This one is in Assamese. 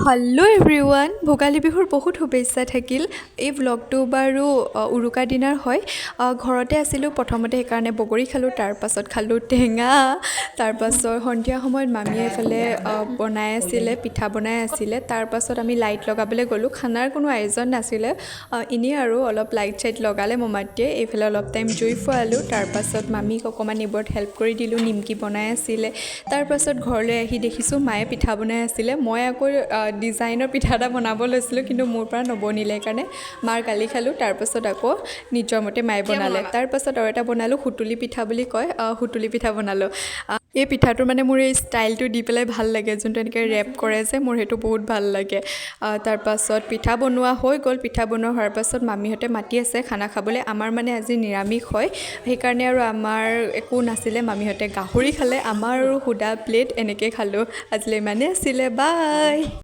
হেল্ল' এভৰিৱান, ভোগালী বিহুৰ বহুত শুভেচ্ছা থাকিল। এই ভ্লগটো বাৰু উৰুকা দিনাৰ হয়। ঘৰতে আছিলোঁ প্ৰথমতে, সেইকাৰণে বগৰী খালোঁ, তাৰপাছত খালোঁ টেঙা। তাৰপাছত সন্ধিয়া সময়ত মামীয়ে এইফালে বনাই আছিলে, পিঠা বনাই আছিলে। তাৰপাছত আমি লাইট লগাবলৈ গ'লোঁ। খানাৰ কোনো আয়োজন নাছিলে, এনেই আৰু অলপ লাইট চাইট লগালে মমাটিয়ে। এইফালে অলপ টাইম জুই ফুৱালোঁ। তাৰপাছত মামীক অকণমান এইবোৰত হেল্প কৰি দিলোঁ। নিমকি বনাই আছিলে। তাৰপাছত ঘৰলৈ আহি দেখিছোঁ মায়ে পিঠা বনাই আছিলে। মই আকৌ ডিজাইনৰ পিঠা এটা বনাব লৈছিলোঁ, কিন্তু মোৰ পৰা নবনিলে, সেইকাৰণে মাৰ গালি খালোঁ। তাৰপাছত আকৌ নিজৰ মতে মায়ে বনালে। তাৰপাছত আৰু এটা বনালোঁ, সুতুলি পিঠা বুলি কয়, সুতুলি পিঠা বনালোঁ। এই পিঠাটোৰ মানে মোৰ এই ষ্টাইলটো দি পেলাই ভাল লাগে, যোনটো এনেকৈ ৰেপ কৰে যে, মোৰ সেইটো বহুত ভাল লাগে। তাৰপাছত পিঠা বনোৱা হৈ গ'ল। পিঠা বনোৱা হোৱাৰ পাছত মামীহঁতে মাতি আছে খানা খাবলৈ। আমাৰ মানে আজি নিৰামিষ হয়, সেইকাৰণে আৰু আমাৰ একো নাছিলে। মামীহঁতে গাহৰি খালে, আমাৰ আৰু সুদা প্লেট এনেকৈ খালোঁ। আজিলৈ ইমানেই আছিলে, বাই।